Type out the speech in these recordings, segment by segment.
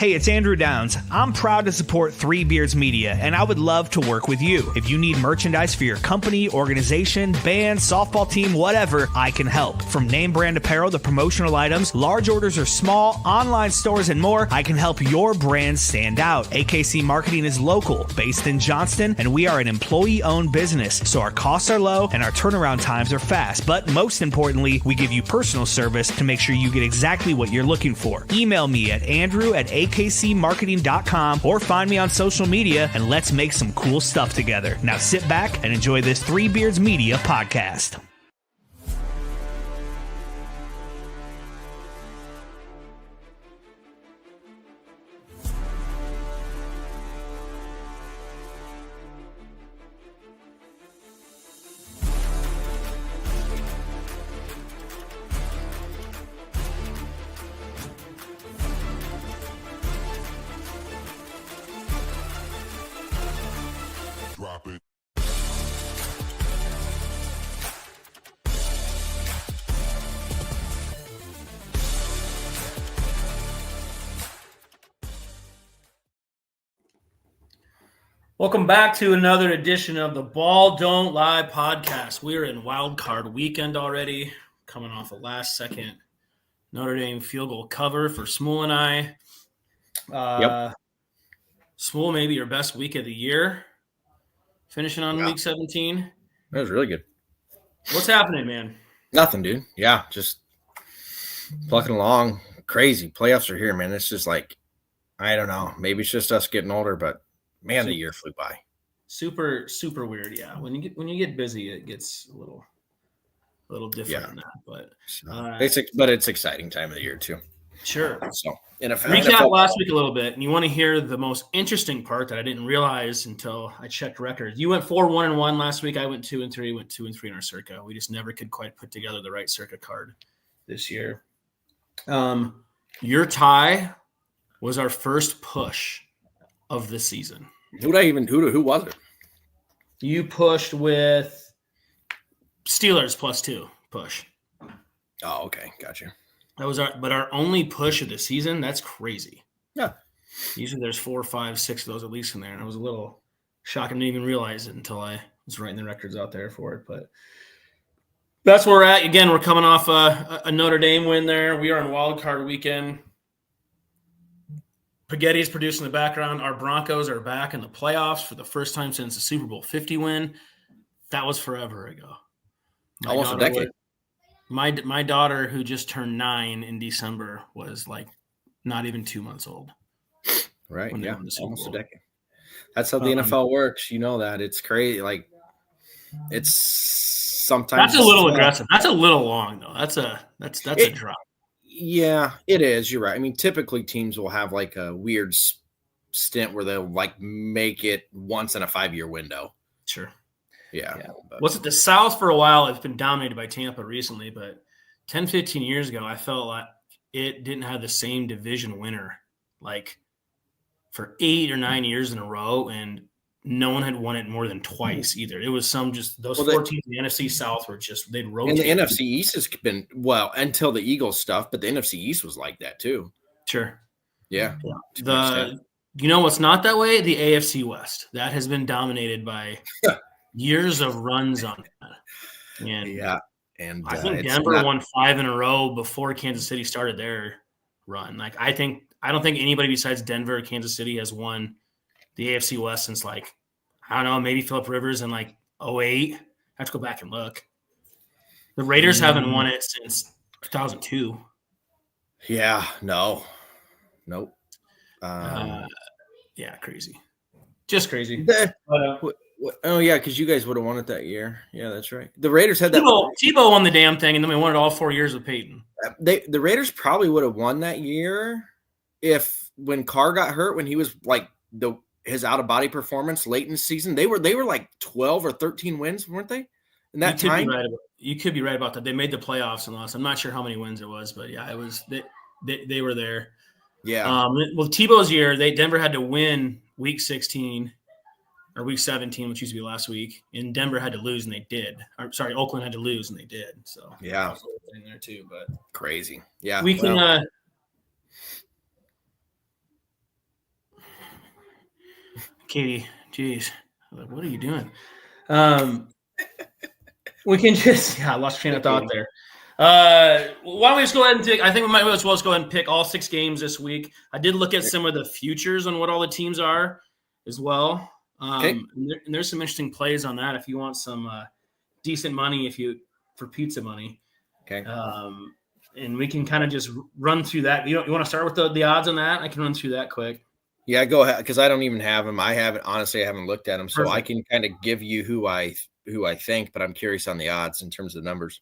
Hey, it's Andrew Downs. I'm proud to support Three Beards Media, and I would love to work with you. If you need merchandise for your company, organization, band, softball team, whatever, I can help. From name brand apparel to promotional items, large orders or small, online stores, and more, I can help your brand stand out. AKC Marketing is local, based in Johnston, and we are an employee-owned business, so our costs are low and our turnaround times are fast. But most importantly, we give you personal service to make sure you get exactly what you're looking for. Email me at andrew@akcmarketing.com or find me on social media, and let's make some cool stuff together. Now sit back and enjoy this Three Beards Media podcast. Drop it. Welcome back to another edition of the Ball Don't Lie podcast. We're in wild card weekend already, coming off a last-second Notre Dame field goal cover for Smule and I. Smule, maybe your best week of the year, finishing on week 17. That was really good. What's happening, man? Nothing, dude. Yeah, just plucking along. Crazy. Playoffs are here, man. It's just like, I don't know. Maybe it's just us getting older, but man, the year flew by. Super, super weird. Yeah, when you get busy, it gets a little different than that. But It's exciting time of the year too. Sure. So recap last week a little bit, and you want to hear the most interesting part that I didn't realize until I checked records. You went 4-1-1 last week. I went 2-3. We went 2-3 in our circa. We just never could quite put together the right circa card this year. Your tie was our first push of the season. Who was it? You pushed with Steelers +2 push. Oh, okay, gotcha. That was our only push of the season. That's crazy. Yeah. Usually there's 4, 5, 6 of those at least in there. And I was a little shocked. I didn't even realize it until I was writing the records out there for it. But that's where we're at. Again, we're coming off a Notre Dame win there. We are on wild card weekend. Spaghetti's producing the background. Our Broncos are back in the playoffs for the first time since the Super Bowl 50 win. That was forever ago. Almost a decade. My daughter, who just turned 9 in December, was like not even 2 months old. Right. Yeah. Almost a decade. That's how the NFL works. You know that. It's crazy. Like, it's sometimes. That's a little aggressive. That's a little long, though. That's a drop. Yeah, it is. You're right. I mean, typically teams will have like a weird stint where they'll like make it once in a 5-year window. Sure. Yeah. What's it? The South for a while has been dominated by Tampa recently, but 10, 15 years ago, I felt like it didn't have the same division winner like for 8 or 9 years in a row, and no one had won it more than twice either. It was those 4 teams in the NFC South were just they'd rotate. And the NFC East has been until the Eagles stuff, but the NFC East was like that too. Sure. Yeah. You know what's not that way? The AFC West. That has been dominated by years of runs on that. And I think Denver won 5 in a row before Kansas City started their run. Like I don't think anybody besides Denver or Kansas City has won the AFC West since I don't know, maybe Phillip Rivers in 2008. I have to go back and look. The Raiders haven't won it since 2002. Yeah, nope. Yeah, crazy. Just crazy. Oh, yeah, because you guys would have won it that year. Yeah, that's right. The Raiders had that. Tebow won the damn thing, and then we won it all 4 years with Peyton. The Raiders probably would have won that year when Carr got hurt, when he was his out-of-body performance late in the season. They were like 12 or 13 wins, weren't they? In that time? You could be right about that. They made the playoffs and lost. I'm not sure how many wins it was, but yeah, it was they were there. Yeah. Well, Tebow's year, Denver had to win week 16 or week 17, which used to be last week, and Denver had to lose, and they did. Oakland had to lose, and they did. So yeah, in there too, but crazy. Yeah, we can. Katie, geez, what are you doing? We can just I lost train of thought there. Why don't we just go ahead and I think we might as well just go ahead and pick all 6 games this week. I did look at some of the futures on what all the teams are as well. And there's some interesting plays on that if you want some decent money for pizza money. Okay. And we can kind of just run through that. You want to start with the odds on that? I can run through that quick. Yeah, go ahead, because I don't even have them. I haven't looked at them, so perfect. I can kind of give you who I think, but I'm curious on the odds in terms of numbers.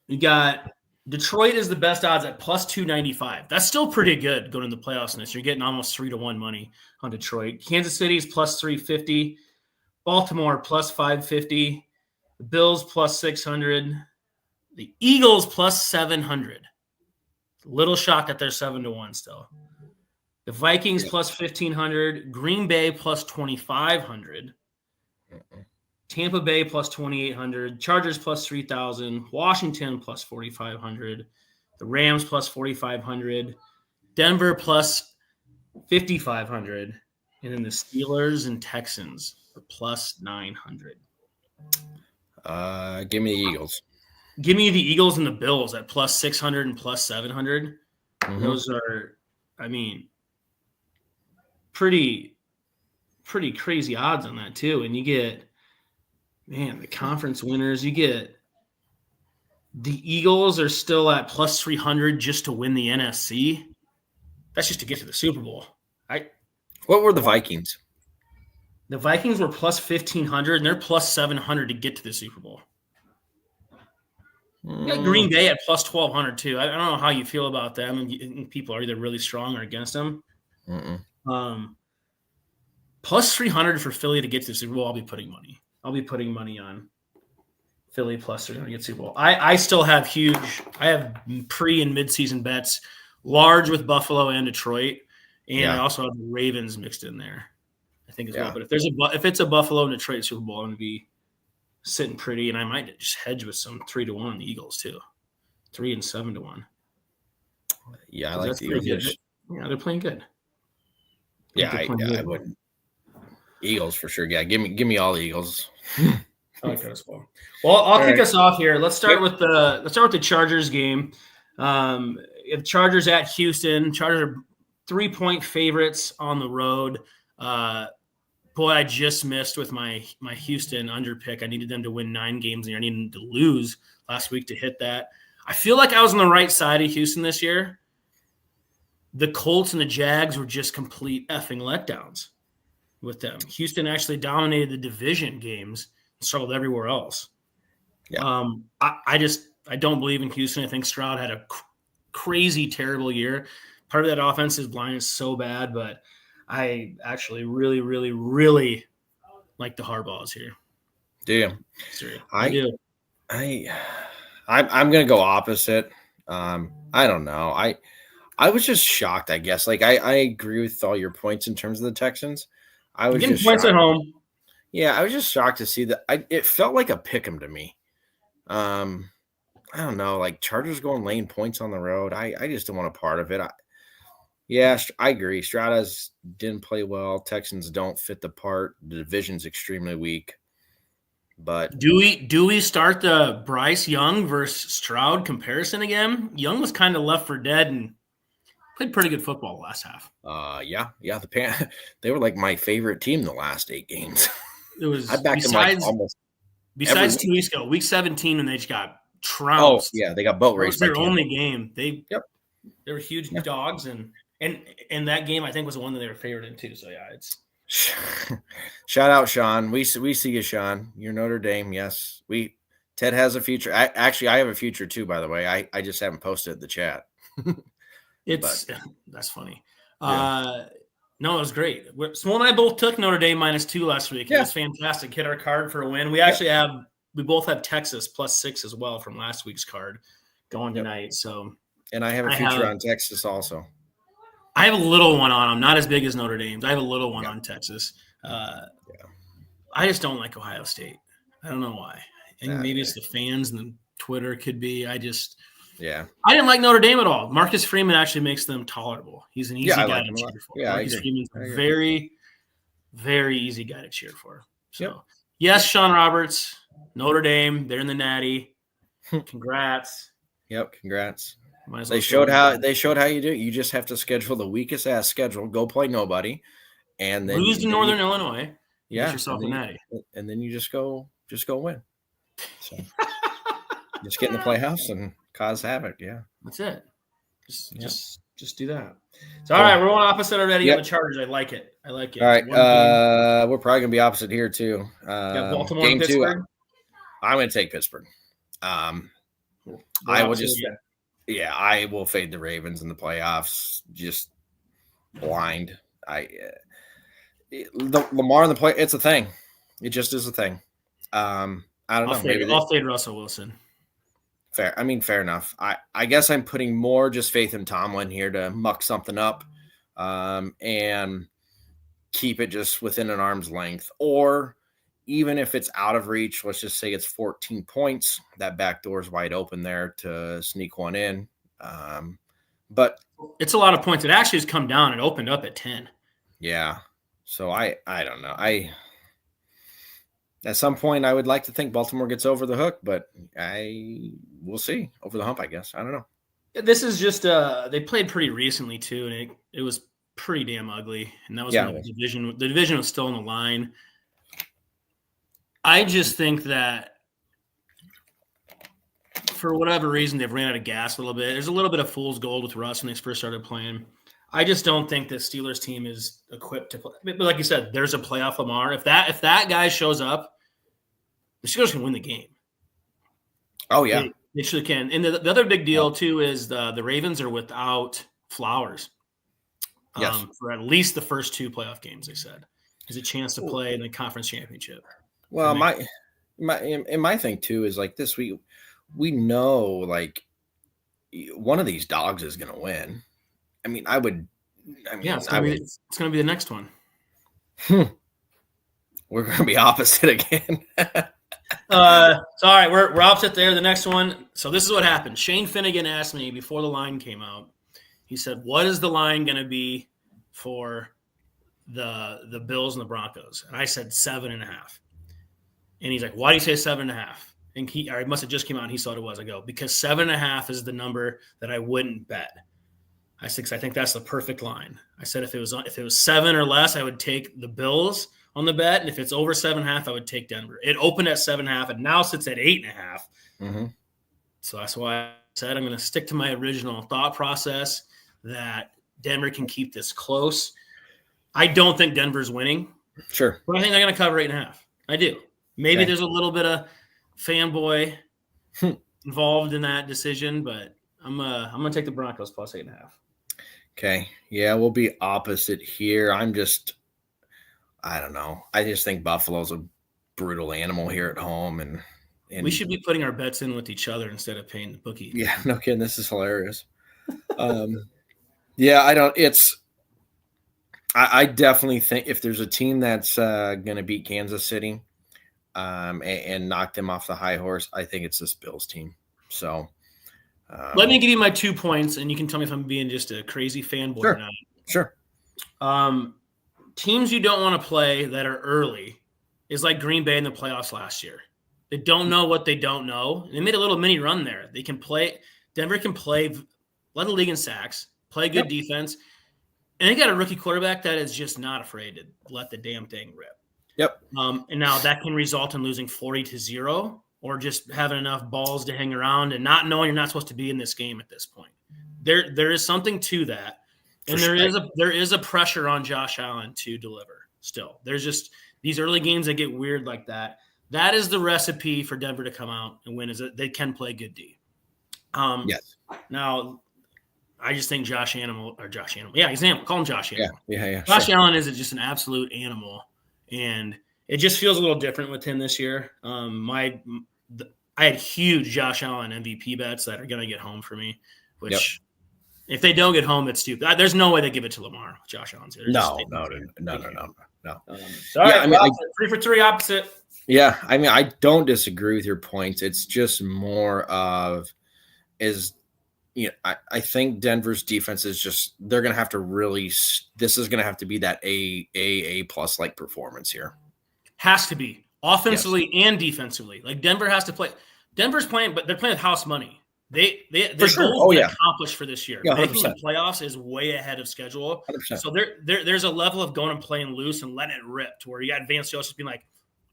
You got Detroit is the best odds at plus 295. That's still pretty good going into the playoffs in this. You're getting almost 3-1 money on Detroit. Kansas City is plus 350. Baltimore plus 550. The Bills plus 600. The Eagles plus 700. Little shocked that they're 7-1 still. The Vikings plus 1,500. Green Bay plus 2,500. Tampa Bay plus 2,800, Chargers plus 3,000, Washington plus 4,500, the Rams plus 4,500, Denver plus 5,500, and then the Steelers and Texans are plus 900. Give me the Eagles. Give me the Eagles and the Bills at plus 600 and plus 700. Mm-hmm. Those are, pretty crazy odds on that too. And you get, the conference winners, you get the Eagles are still at plus 300 just to win the NFC. That's just to get to the Super Bowl. What were the Vikings? The Vikings were plus 1,500, and they're plus 700 to get to the Super Bowl. You got Green Bay at plus 1,200 too. I don't know how you feel about them, and people are either really strong or against them. Plus 300 for Philly to get to the Super Bowl, I'll be putting money on Philly plus 300 to get Super Bowl. I still have I have pre- and mid-season bets, large with Buffalo and Detroit, and I also have the Ravens mixed in there, I think as well. But if it's a Buffalo and Detroit Super Bowl, I'm going to be sitting pretty, and I might just hedge with some 3-1 on the Eagles too, 3 and 7-1. Yeah, I like the Eagles. Yeah, they're playing good. I wouldn't. Eagles for sure. Yeah, give me all the Eagles. I like that as well. Well, I'll kick us off here. Let's start with the Chargers game. If Chargers at Houston, Chargers are 3-point favorites on the road. Boy, I just missed with my Houston under pick. I needed them to win 9 games, and I needed them to lose last week to hit that. I feel like I was on the right side of Houston this year. The Colts and the Jags were just complete effing letdowns with them. Houston actually dominated the division games and struggled everywhere else. Yeah. I don't believe in Houston. I think Stroud had a crazy, terrible year. Part of that offensive line is so bad, but I actually really, really, really like the Harbaughs here. Do you? I do. I'm going to go opposite. I don't know. I was just shocked, I guess. Like, I agree with all your points in terms of the Texans. I was getting points at home. Yeah, I was just shocked to see that. It felt like a pick 'em to me. I don't know, like Chargers laying points on the road. I just don't want a part of it. I agree. Stroud didn't play well. Texans don't fit the part. The division's extremely weak. But do we start the Bryce Young versus Stroud comparison again? Young was kind of left for dead and played pretty good football last half. They were like my favorite team the last 8 games. It was I backed them like almost. Besides 2 weeks ago, week 17, when they just got trounced. Oh yeah, they got boat raced. Their only game. They were huge dogs, and that game I think was the one that they were favored in too. So yeah, it's shout out Sean. We see you, Sean. You're Notre Dame. Yes, Ted has a future. I have a future too. By the way, I just haven't posted it in the chat. That's funny. Yeah. No, it was great. Small and I both took Notre Dame -2 last week. It was fantastic. Hit our card for a win. We actually we both have Texas +6 as well from last week's card going tonight. So, and I have a future on Texas also. I have a little one on them, not as big as Notre Dame's. I have a little one on Texas. I just don't like Ohio State. I don't know why. And maybe it's the fans and the Twitter could be. I didn't like Notre Dame at all. Marcus Freeman actually makes them tolerable. He's an easy guy to cheer for. Marcus Freeman's very, very easy guy to cheer for. So, yes, Sean Roberts, Notre Dame, they're in the Natty. Congrats. Yep, congrats. They showed how you do it. You just have to schedule the weakest ass schedule, go play nobody, and then lose to Northern Illinois. Yeah, get yourself a Natty. And then you just go win. So just get in the playoffs and cause havoc. Yeah, that's it. Just do that. So all right, we're on opposite already on the Chargers. I like it. All right, we're probably gonna be opposite here too. Baltimore, game Pittsburgh. 2. I'm gonna take Pittsburgh. I will just. Yeah, I will fade the Ravens in the playoffs. Just blind. Lamar in the play. It's a thing. It just is a thing. I don't know. I'll fade Russell Wilson. Fair. I mean, fair enough. I guess I'm putting more just faith in Tomlin here to muck something up, and keep it just within an arm's length. Or even if it's out of reach, let's just say it's 14 points. That back door is wide open there to sneak one in. But it's a lot of points. It actually has come down. It opened up at 10. Yeah. So I don't know. At some point I would like to think Baltimore gets over the hook, but we'll see. Over the hump, I guess. I don't know. This is just they played pretty recently too, and it was pretty damn ugly. And that was when the division. The division was still on the line. I just think that for whatever reason, they've ran out of gas a little bit. There's a little bit of fool's gold with Russ when they first started playing. I just don't think the Steelers team is equipped to play. But like you said, there's a playoff Lamar. If that guy shows up, the Steelers can win the game. Oh, yeah. They surely can. And the other big deal, too, is the Ravens are without Flowers for at least the first 2 playoff games, they said. There's a chance to play in the conference championship. Well, my thing, too, is like this week, we know, like, one of these dogs is going to win. I mean, it's going to be the next one. We're going to be opposite again. All right, we're opposite there. The next one. So this is what happened. Shane Finnegan asked me before the line came out. He said, "What is the line going to be for the Bills and the Broncos?" And I said 7.5. And he's like, "Why do you say 7.5?" And he must have just came out and he saw what it was. I go, because 7.5 is the number that I wouldn't bet. I said, 'cause I think that's the perfect line. I said if it was 7 or less, I would take the Bills on the bet, and if it's over 7.5, I would take Denver. It opened at 7.5, and now sits at 8.5. Mm-hmm. So that's why I said I'm going to stick to my original thought process that Denver can keep this close. I don't think Denver's winning. Sure, but I think they're going to cover 8.5. I do. Maybe there's a little bit of fanboy involved in that decision, but I'm going to take the Broncos plus 8.5. Okay. Yeah, we'll be opposite here. I don't know. I just think Buffalo's a brutal animal here at home, and we should be putting our bets in with each other instead of paying the bookie. Yeah, no kidding. This is hilarious. Yeah, I definitely think if there's a team that's going to beat Kansas City and knock them off the high horse, I think it's this Bills team. So let me give you my 2 points, and you can tell me if I'm being just a crazy fanboy or not. Sure. Teams you don't want to play that are early is like Green Bay in the playoffs last year. They don't know what they don't know. They made a little mini run there. They can play. Denver can play, lead the league in sacks, play good defense, and they got a rookie quarterback that is just not afraid to let the damn thing rip. Yep. And now that can result in losing 40-0 or just having enough balls to hang around and not knowing you're not supposed to be in this game at this point. There is something to that. And there is a pressure on Josh Allen to deliver still. There's just these early games that get weird like that. That is the recipe for Denver to come out and win, is that they can play good D. Yes. Now, I just think Josh Animal. Yeah, he's an animal. Call him Josh Animal. Yeah. Josh Allen is just an absolute animal, and it just feels a little different with him this year. I had huge Josh Allen MVP bets that are going to get home for me, which if they don't get home, it's stupid. There's no way they give it to Lamar. Josh Allen's here. No. Sorry, I mean, 3 for 3 opposite. Yeah, I mean, I don't disagree with your points. It's just more of I think Denver's defense is just, they're going to have to really, this is going to have to be that A plus like performance here. Has to be offensively and defensively. Like Denver has to play. Denver's playing, but they're playing with house money. Their goals accomplished for this year. Making the playoffs is way ahead of schedule. 100%. So there's a level of going and playing loose and letting it rip to where you got Vance Joseph being like,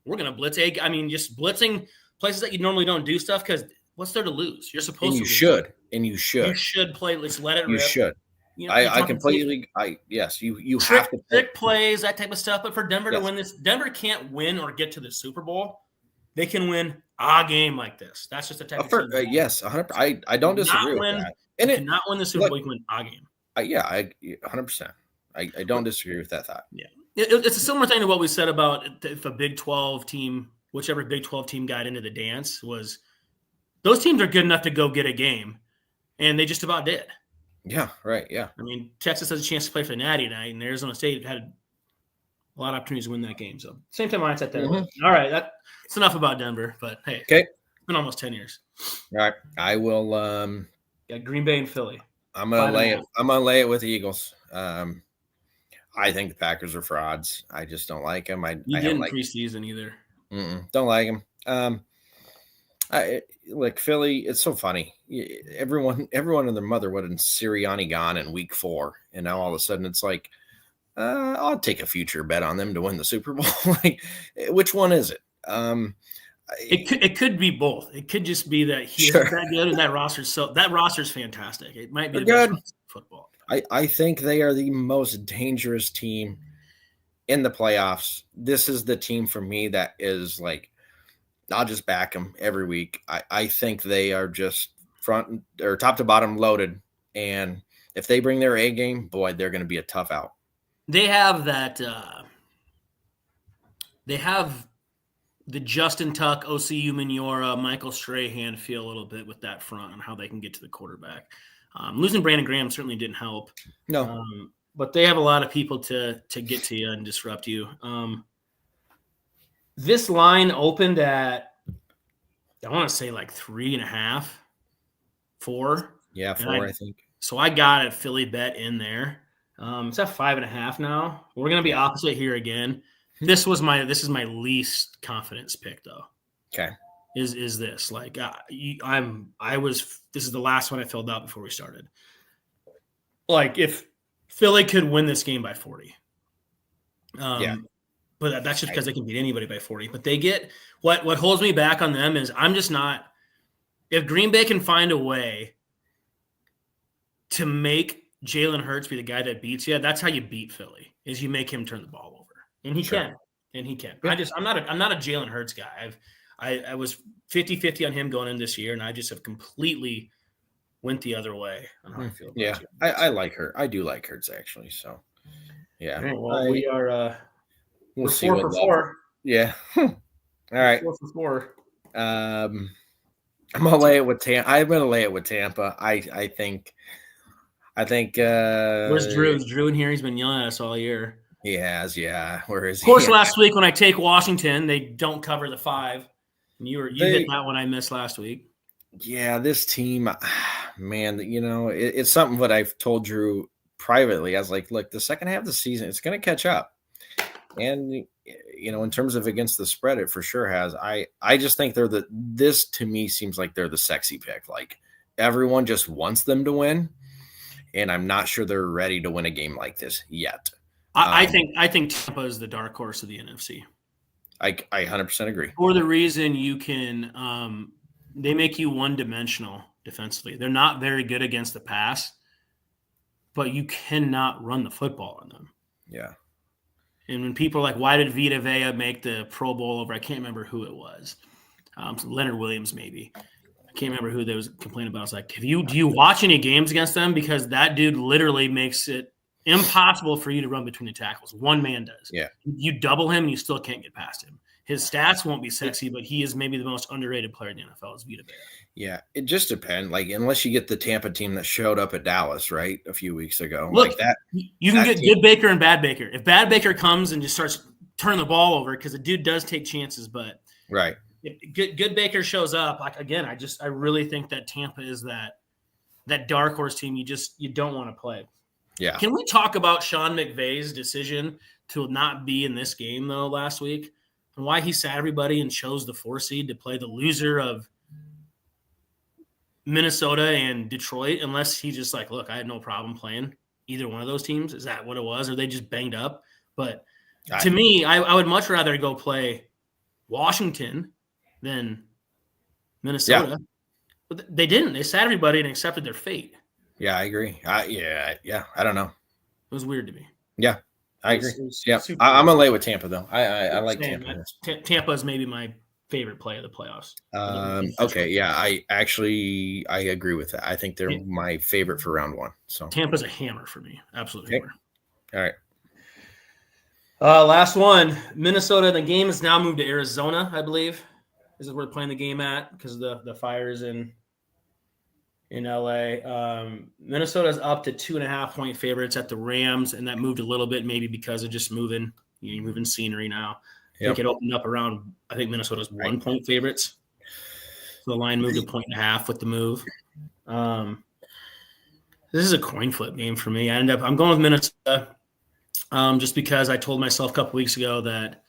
we're going to blitz. I mean, just blitzing places that you normally don't do stuff because what's there to lose? You're supposed to. You should play. Let's let it rip. You should. I completely. You have to trick plays, that type of stuff. But for Denver to win this, Denver can't win or get to the Super Bowl. They can win a game like this. That's just the type of team. Yes, 100%. I don't disagree with that. And it not win the Super Bowl, you can win a game. 100%. I don't disagree with that thought. Yeah, it's a similar thing to what we said about if a Big 12 team, whichever Big 12 team got into the dance, was those teams are good enough to go get a game, and they just about did. Yeah, right. Yeah. I mean, Texas has a chance to play for Natty tonight, and Arizona State had a lot of opportunities to win that game. So same time mindset there. Mm-hmm. All right, that's enough about Denver. But hey, it's been almost 10 years. All right, I will. Got Green Bay and Philly. I'm gonna lay it. I'm gonna lay it with the Eagles. I think the Packers are frauds. I just don't like them. You didn't preseason either. Don't like them. Like Philly, it's so funny. Everyone and their mother would have Sirianni gone in week 4, and now all of a sudden it's like, I'll take a future bet on them to win the Super Bowl. Like, which one is it? It could be both. It could just be that he's that good and that roster's fantastic. It might be the best roster in football. I think they are the most dangerous team in the playoffs. This is the team for me that is like, I'll just back them every week. I think they are just front or top to bottom loaded. And if they bring their A game, boy, they're going to be a tough out. They have that. They have the Justin Tuck, OCU Minora, Michael Strahan feel a little bit with that front and how they can get to the quarterback. Losing Brandon Graham certainly didn't help. No. But they have a lot of people to get to you and disrupt you. This line opened at, I want to say like 3.5, 4. Yeah, 4, I think. So I got a Philly bet in there. It's at 5.5 now. We're going to be opposite here again. This is my least confidence pick though. Okay. Is this like this is the last one I filled out before we started. Like if Philly could win this game by 40. But that's just because they can beat anybody by 40. But they get what holds me back on them is I'm just not. If Green Bay can find a way to make Jalen Hurts be the guy that beats you, that's how you beat Philly. Is you make him turn the ball over, and he can. Yeah. I'm not a Jalen Hurts guy. I was 50-50 on him going in this year, and I just have completely went the other way on how I feel. Yeah, I like Hurts. I do like Hurts actually. So yeah, right, well, we are. We'll see 4 for 4. Yeah. All right. 4 for 4. I'm gonna lay it with Tampa. I'm gonna lay it with Tampa. I think. Where's Drew? Is Drew in here? He's been yelling at us all year. He has. Yeah. Where is he? Of course, last week when I take Washington, they don't cover the 5. And you hit that one I missed last week. Yeah, this team, man. It's something that I've told Drew privately. I was like, look, the second half of the season, it's going to catch up. And, in terms of against the spread, it for sure has. I just think this to me seems like they're the sexy pick. Like everyone just wants them to win. And I'm not sure they're ready to win a game like this yet. I think Tampa is the dark horse of the NFC. I 100% agree. For the reason you can, they make you one-dimensional defensively. They're not very good against the pass, but you cannot run the football on them. Yeah. And when people are like, why did Vita Vea make the Pro Bowl over? I can't remember who it was. Leonard Williams, maybe. I can't remember who they was complaining about. I was like, do you watch any games against them? Because that dude literally makes it impossible for you to run between the tackles. One man does. Yeah. You double him, and you still can't get past him. His stats won't be sexy, but he is maybe the most underrated player in the NFL is Vita Vea. Yeah, it just depends. Like, unless you get the Tampa team that showed up at Dallas, right, a few weeks ago. Look, like that. You can get good Baker and bad Baker. If bad Baker comes and just starts turning the ball over, because the dude does take chances, but right. If good Baker shows up, like again, I really think that Tampa is that that dark horse team you don't want to play. Yeah. Can we talk about Sean McVay's decision to not be in this game, though, last week, and why he sat everybody and chose the 4 seed to play the loser of Minnesota and Detroit, unless he just like, look, I had no problem playing either one of those teams. Is that what it was? Or they just banged up? But to me, I would much rather go play Washington than Minnesota. Yeah. But they didn't. They sat everybody and accepted their fate. Yeah, I agree. Yeah. I don't know. It was weird to me. Yeah, I agree. Yeah, I'm gonna lay with Tampa though. I like Tampa. Tampa is maybe my favorite play of the playoffs. Okay, yeah, I agree with that. I think they're my favorite for round 1. So Tampa's a hammer for me. Absolute hammer. All right. Last one. Minnesota. The game is now moved to Arizona, I believe. This is where they're playing the game at because of the fires in LA. Minnesota's up to 2.5-point favorites at the Rams, and that moved a little bit maybe because of just moving scenery now. I think it opened up around, I think Minnesota's 1-point favorites. So the line moved to 1.5 with the move. This is a coin flip game for me. I'm going with Minnesota just because I told myself a couple weeks ago that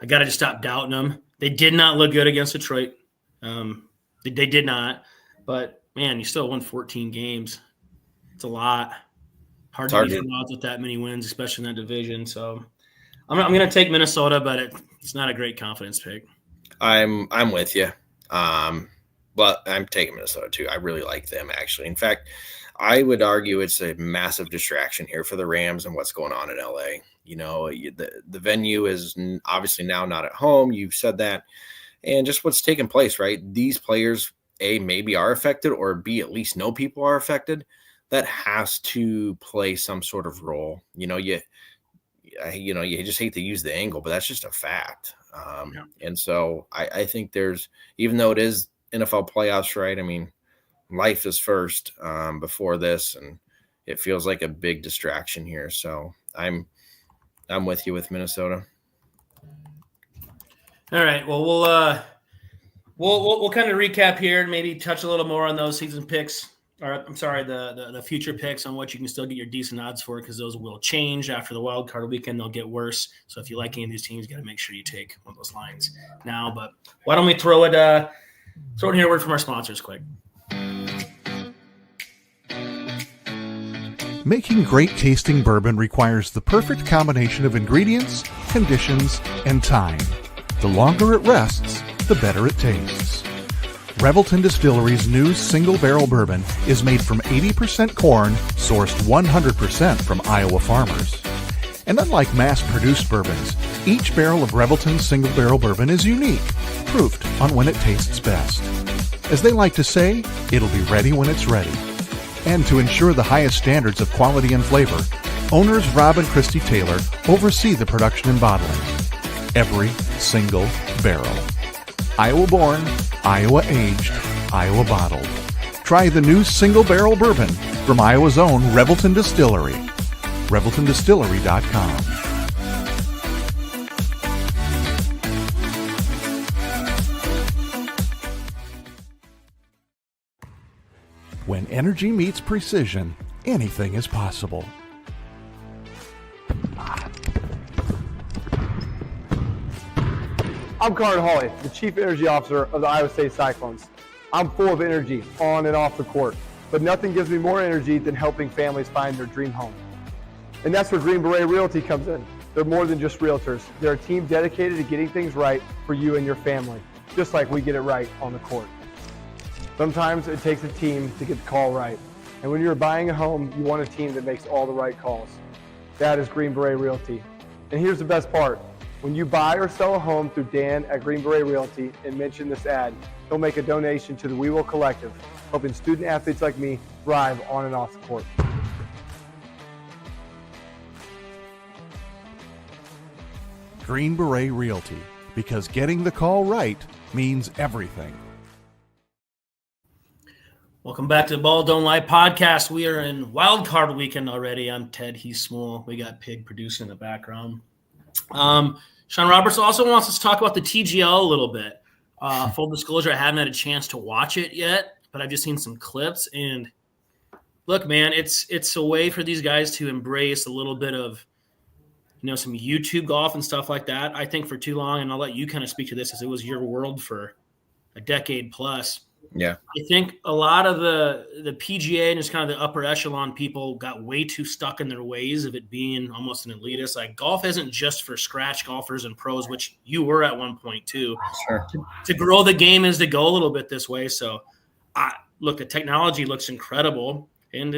I got to just stop doubting them. They did not look good against Detroit. They did not. But, man, you still won 14 games. It's a lot. Hard to be with that many wins, especially in that division. So I'm going to take Minnesota, but it's not a great confidence pick. I'm with you. But I'm taking Minnesota too. I really like them, actually. In fact, I would argue it's a massive distraction here for the Rams and what's going on in LA. You know, the venue is obviously now not at home. You've said that. And just what's taking place, right? These players, A, maybe are affected, or B, at least know people are affected. That has to play some sort of role. You just hate to use the angle, but that's just a fact. And so I think there's, even though it is NFL playoffs, right? I mean, life is first before this, and it feels like a big distraction here. So I'm with you with Minnesota. All right. Well, we'll kind of recap here and maybe touch a little more on those season picks. Or I'm sorry, the future picks on what you can still get your decent odds for, because those will change after the wild card weekend. They'll get worse. So if you like any of these teams, you got to make sure you take one of those lines now. But why don't we throw in here a word from our sponsors quick. Making great tasting bourbon requires the perfect combination of ingredients, conditions, and time. The longer it rests, the better it tastes. Revelton Distillery's new single barrel bourbon is made from 80% corn, sourced 100% from Iowa farmers. And unlike mass-produced bourbons, each barrel of Revelton's single barrel bourbon is unique, proofed on when it tastes best. As they like to say, it'll be ready when it's ready. And to ensure the highest standards of quality and flavor, owners Rob and Christy Taylor oversee the production and bottling. Every single barrel. Iowa born, Iowa aged, Iowa bottled. Try the new single barrel bourbon from Iowa's own Revelton Distillery. ReveltonDistillery.com. When energy meets precision, anything is possible. I'm Carter Hawley, the Chief Energy Officer of the Iowa State Cyclones. I'm full of energy on and off the court, but nothing gives me more energy than helping families find their dream home. And that's where Green Beret Realty comes in. They're more than just realtors. They're a team dedicated to getting things right for you and your family, just like we get it right on the court. Sometimes it takes a team to get the call right. And when you're buying a home, you want a team that makes all the right calls. That is Green Beret Realty. And here's the best part. When you buy or sell a home through Dan at Green Beret Realty and mention this ad, he'll make a donation to the We Will Collective, helping student athletes like me thrive on and off the court. Green Beret Realty, because getting the call right means everything. Welcome back to the Ball Don't Lie podcast. We are in wild card weekend already. I'm Ted. He's Small. We got Pig producing in the background. Sean Roberts also wants us to talk about the TGL a little bit. Full disclosure, I haven't had a chance to watch it yet, but I've just seen some clips, and Look, man, it's a way for these guys to embrace a little bit of, some YouTube golf and stuff like that. I think for too long, and I'll let you kind of speak to this as it was your world for a decade plus. Yeah. I think a lot of the PGA and just kind of the upper echelon people got way too stuck in their ways of it being almost an elitist. Like, golf isn't just for scratch golfers and pros, which you were at one point too. Sure. To grow the game is to go a little bit this way. So, look, the technology looks incredible. And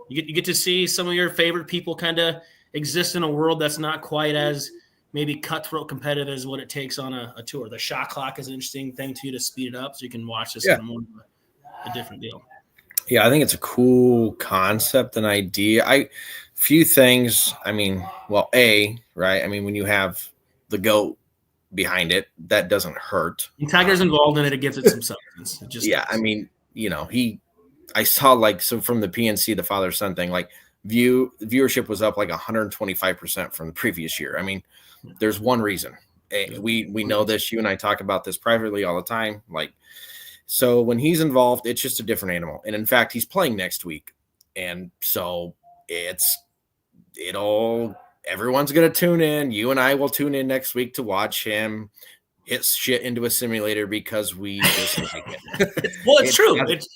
you get to see some of your favorite people kind of exist in a world that's not quite as maybe cutthroat competitive as what it takes on a tour. The shot clock is an interesting thing to speed it up so you can watch this kind of more of a different deal. Yeah, I think it's a cool concept and idea. Few things. I mean, well, right? I mean, when you have the GOAT behind it, that doesn't hurt. When Tiger's involved in it, it gives it some substance. It just I mean, I saw so from the PNC, the father-son thing, like viewership was up like 125% from the previous year. I mean, there's one reason. We know this. You and I talk about this privately all the time. Like, so when he's involved, it's just a different animal. And in fact, he's playing next week. And so everyone's going to tune in. You and I will tune in next week to watch him hit shit into a simulator because we just like it. Well, it's true. It's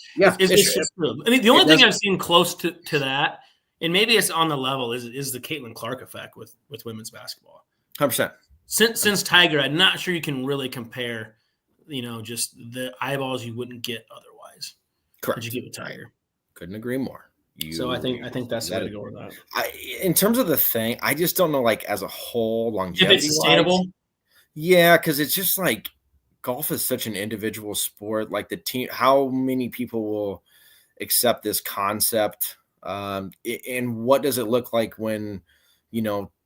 true. I mean, the only thing I've seen close to that, and maybe it's on the level, is the Caitlin Clark effect with women's basketball. 100%. Since Tiger, I'm not sure you can really compare, just the eyeballs you wouldn't get otherwise. Correct. Did you give it Tiger? Couldn't agree more. So I think that's the way to go with that. In terms of the thing, I just don't know, like, as a whole, longevity. If it's sustainable. Yeah, because it's just like golf is such an individual sport. Like the team, how many people will accept this concept? And what does it look like when,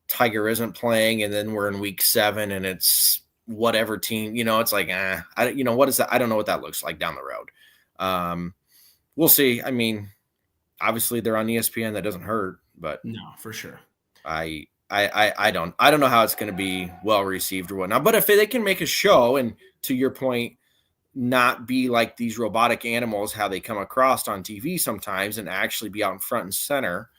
Tiger isn't playing and then we're in week 7 and it's whatever team, it's like, what is that? I don't know what that looks like down the road. We'll see. I mean, obviously they're on ESPN. That doesn't hurt, but no, for sure. I don't know how it's going to be well received or whatnot, but if they can make a show and, to your point, not be like these robotic animals, how they come across on TV sometimes, and actually be out in front and center,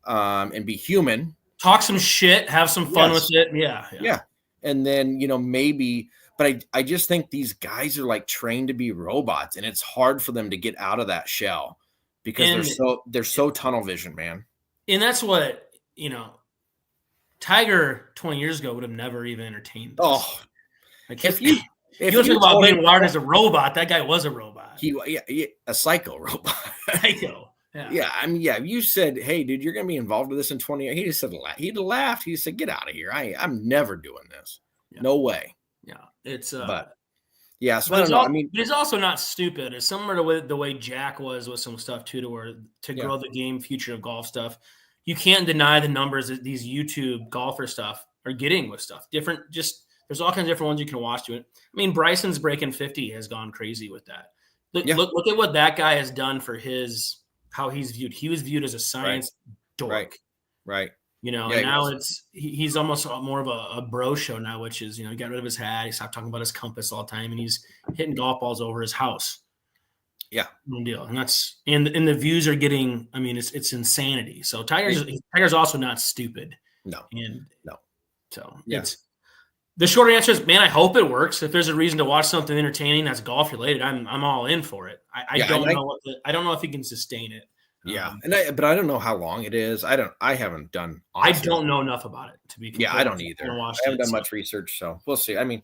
and be human, talk some shit, have some fun with it. Yeah. And then, maybe, but I just think these guys are like trained to be robots, and it's hard for them to get out of that shell because they're so tunnel vision, man. And that's what, Tiger 20 years ago would have never even entertained this. Oh, like if you talk about being wired as a robot, that guy was a robot. A psycho robot. Psycho. Yeah. I mean, you said, hey, dude, you're going to be involved with this in 20 years. He just said, he'd laughed. He said, get out of here. I'm never doing this. Yeah. No way. Yeah. It's, but yeah. So but it's also not stupid. It's similar to the way Jack was with some stuff too, to grow the game, future of golf stuff. You can't deny the numbers that these YouTube golfer stuff are getting with stuff. Different, just there's all kinds of different ones you can watch to it. I mean, Bryson's breaking 50 has gone crazy with that. Look at what that guy has done for how he's viewed. He was viewed as a science dork. Right. And now he's almost more of a bro show now, which is, he got rid of his hat. He stopped talking about his compass all the time, and he's hitting golf balls over his house. Yeah. No deal. And and the views are getting, I mean, it's insanity. So Tiger's also not stupid. No. So it's the short answer is, man, I hope it works. If there's a reason to watch something entertaining that's golf related, I'm all in for it. I don't know if he can sustain it. Yeah. But I don't know how long it is. I haven't done. Honestly, I don't know enough about it to be. I don't either. I haven't done much research, so we'll see. I mean,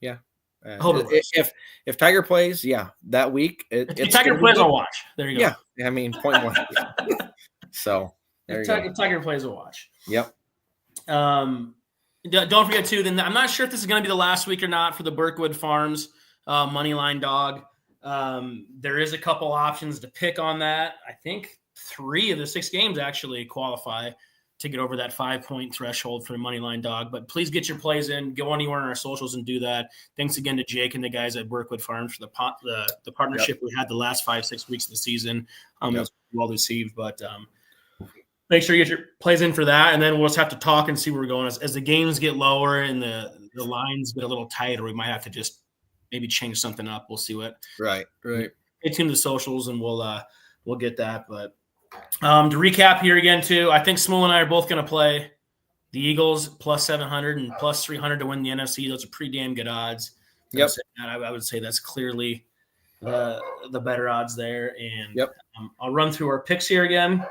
yeah. If Tiger plays, that week. If Tiger plays, I'll watch. There you go. Yeah, I mean, point blank. So if Tiger plays, I'll watch. Yep. Don't forget too. Then I'm not sure if this is going to be the last week or not for the Birkwood Farms Moneyline Dog. There is a couple options to pick on that. I think 3 of the 6 games actually qualify to get over that 5-point threshold for the Moneyline Dog. But please get your plays in. Go anywhere on our socials and do that. Thanks again to Jake and the guys at Birkwood Farms for the partnership we had the last 5-6 weeks of the season. It was well received, but make sure you get your plays in for that, and then we'll just have to talk and see where we're going as the games get lower and the lines get a little tighter. We might have to just maybe change something up. We'll see what. Right. Stay tuned to the socials, and we'll get that. But To recap here again, too, I think Smule and I are both going to play the Eagles plus 700 and plus 300 to win the NFC. Those are pretty damn good odds. Yep. I would say that's clearly the better odds there. And yep. I'll run through our picks here again.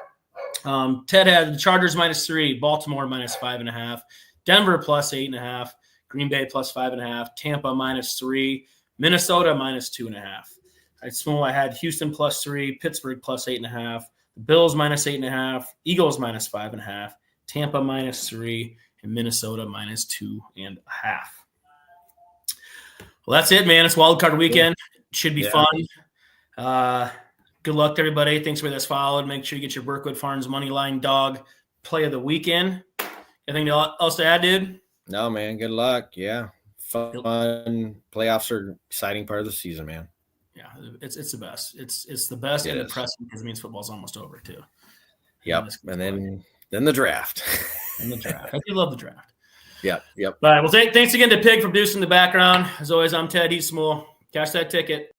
Ted had the Chargers -3, Baltimore -5.5, Denver +8.5, Green Bay +5.5, Tampa -3, Minnesota -2.5. Right, Smule, I had Houston +3, Pittsburgh +8.5, the Bills -8.5, Eagles -5.5, Tampa -3, and Minnesota -2.5. Well, that's it, man. It's Wild Card Weekend. Should be fun. Good luck to everybody. Thanks for this followed. Make sure you get your Berkwood Farms Moneyline Dog play of the weekend. Anything else to add, dude? No, man. Good luck. Yeah. Fun. Playoffs are exciting part of the season, man. Yeah, it's the best. It's the best and depressing because it means football's almost over too. Yep. And then the draft. And the draft. I do love the draft. Yep. All right. Well, thanks again to Pig for producing the background. As always, I'm Ted Eastmore. Cash that ticket.